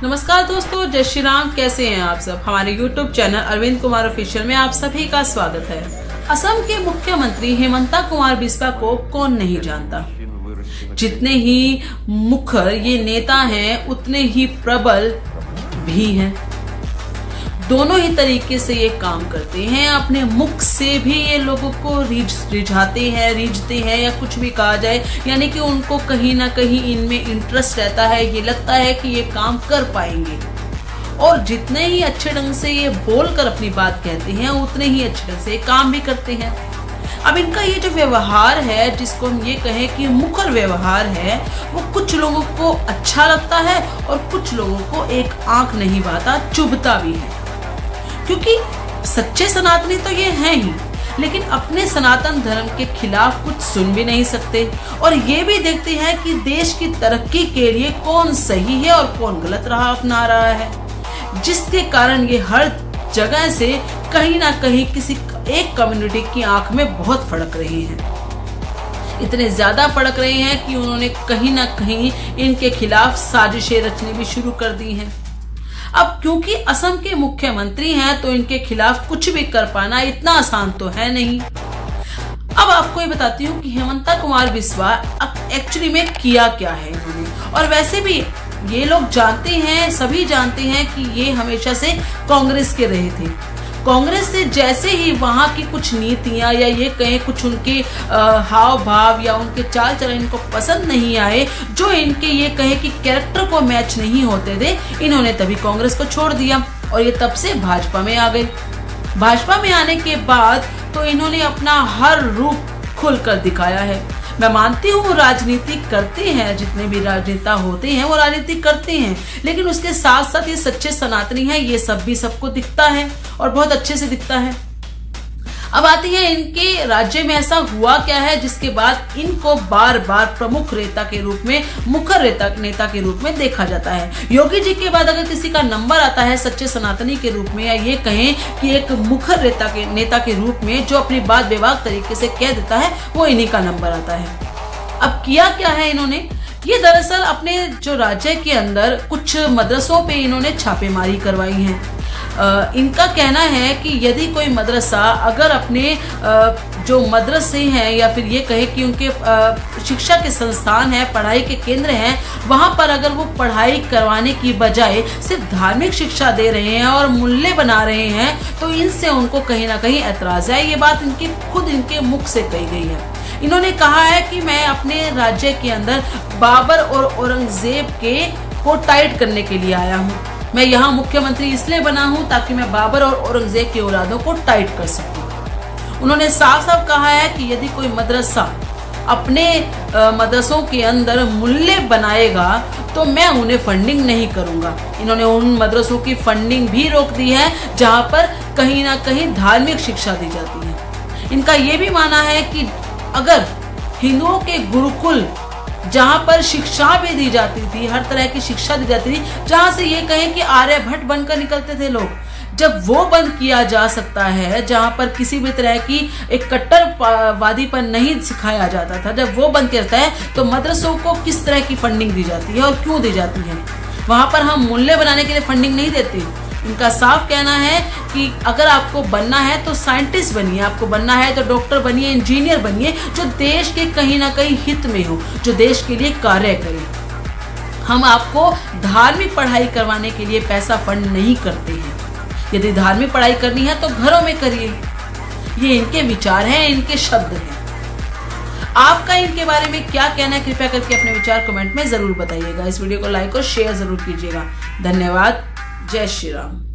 नमस्कार दोस्तों, जय श्री राम। कैसे हैं आप सब। हमारे YouTube channel Arvind Kumar official में आप सभी का स्वागत है। असम के मुख्यमंत्री हेमंता कुमार बिस्वा को कौन नहीं जानता। जितने ही मुखर ये नेता हैं उतने ही प्रबल भी हैं। दोनों ही तरीके से ये काम करते हैं। अपने मुख से भी ये लोगों को रीझते हैं या कुछ भी कहा जाए, यानी कि उनको कहीं ना कहीं इनमें इंटरेस्ट रहता है। ये लगता है कि ये काम कर पाएंगे और जितने ही अच्छे ढंग से ये बोलकर अपनी बात कहते हैं उतने ही अच्छे ढंग से काम भी करते हैं। अब इनका ये जो व्यवहार है, जिसको हम ये कहें कि मुखर व्यवहार है, वो कुछ लोगों को अच्छा लगता है और कुछ लोगों को एक आंख नहीं भाता, चुभता भी है। क्योंकि सच्चे सनातनी तो ये हैं ही, लेकिन अपने सनातन धर्म के खिलाफ कुछ सुन भी नहीं सकते और ये भी देखते हैं कि देश की तरक्की के लिए कौन सही है और कौन गलत राह अपना रहा है, जिसके कारण ये हर जगह से कहीं ना कहीं किसी एक कम्युनिटी की आंख में बहुत फड़क रहे हैं। इतने ज्यादा फड़क रहे हैं कि उन्होंने कहीं ना कहीं इनके खिलाफ साजिशें रचनी भी शुरू कर दी हैं। अब क्योंकि असम के मुख्यमंत्री हैं तो इनके खिलाफ कुछ भी कर पाना इतना आसान तो है नहीं। अब आपको ये बताती हूँ कि हेमंता कुमार बिस्वा एक्चुअली में किया क्या है इन्होंने। और वैसे भी ये लोग जानते हैं, सभी जानते हैं कि ये हमेशा से कांग्रेस के रहे थे। कांग्रेस से जैसे ही वहां की कुछ नीतियां या ये कहें कुछ उनके हाव भाव या उनके चाल चलन इनको पसंद नहीं आए, जो इनके ये कहे कि कैरेक्टर को मैच नहीं होते थे, इन्होंने तभी कांग्रेस को छोड़ दिया और ये तब से भाजपा में आ गए। भाजपा में आने के बाद तो इन्होंने अपना हर रूप खुलकर दिखाया है। मैं मानती हूँ राजनीति करते हैं, जितने भी राजनेता होते हैं वो राजनीति करते हैं, लेकिन उसके साथ साथ ये सच्चे सनातनी हैं, ये सब भी सबको दिखता है और बहुत अच्छे से दिखता है। अब आती है इनके राज्य में ऐसा हुआ क्या है जिसके बाद इनको बार बार प्रमुख नेता के रूप में, मुखर नेता के रूप में देखा जाता है। योगी जी के बाद अगर किसी का नंबर आता है सच्चे सनातनी के रूप में, या ये कहें कि एक मुखर नेता के रूप में जो अपनी बात बेबाक तरीके से कह देता है, वो इन्हीं का नंबर आता है। अब किया क्या है इन्होंने, ये दरअसल अपने जो राज्य के अंदर कुछ मदरसों पे इन्होंने छापेमारी करवाई है। इनका कहना है कि यदि कोई मदरसा अगर अपने जो मदरसे हैं या फिर ये कहे कि उनके शिक्षा के संस्थान है, पढ़ाई के केंद्र हैं, वहां पर अगर वो पढ़ाई करवाने की बजाय सिर्फ धार्मिक शिक्षा दे रहे हैं और मूल्य बना रहे हैं, तो इनसे उनको कहीं ना कहीं ऐतराज है। ये बात खुद इनके मुख से कही गई है। इन्होंने कहा है कि मैं अपने राज्य के अंदर बाबर और औरंगजेब को टाइट करने के लिए आया हूँ। मैं यहाँ मुख्यमंत्री इसलिए बना हूँ ताकि मैं बाबर और औरंगजेब की औलादों को टाइट कर सकूं। उन्होंने साफ साफ कहा है कि यदि कोई मदरसा अपने मदरसों के अंदर मूल्य बनाएगा तो मैं उन्हें फंडिंग नहीं करूंगा। इन्होंने उन मदरसों की फंडिंग भी रोक दी है जहां पर कहीं ना कहीं धार्मिक शिक्षा दी जाती है। इनका ये भी मानना है कि अगर हिंदुओं के गुरुकुल जहां पर शिक्षा भी दी जाती थी, हर तरह की शिक्षा दी जाती थी, जहां से ये कहें कि आर्यभट्ट बनकर निकलते थे लोग, जब वो बंद किया जा सकता है, जहां पर किसी भी तरह की एक कट्टरवादी पर नहीं सिखाया जाता था, जब वो बंद किया जाता है, तो मदरसों को किस तरह की फंडिंग दी जाती है और क्यों दी जाती है। वहां पर हम मूल्य बनाने के लिए फंडिंग नहीं देते। इनका साफ कहना है कि अगर आपको बनना है तो साइंटिस्ट बनिए, आपको बनना है तो डॉक्टर बनिए, इंजीनियर बनिए, जो देश के कहीं ना कहीं हित में हो, जो देश के लिए कार्य करे। हम आपको धार्मिक पढ़ाई करवाने के लिए पैसा फंड नहीं करते हैं। यदि धार्मिक पढ़ाई करनी है तो घरों में करिए। ये इनके विचार हैं, इनके शब्द हैं। आपका इनके बारे में क्या कहना है, कृपया करके अपने विचार कमेंट में जरूर बताइएगा। इस वीडियो को लाइक और शेयर जरूर कीजिएगा। धन्यवाद। जय श्री राम।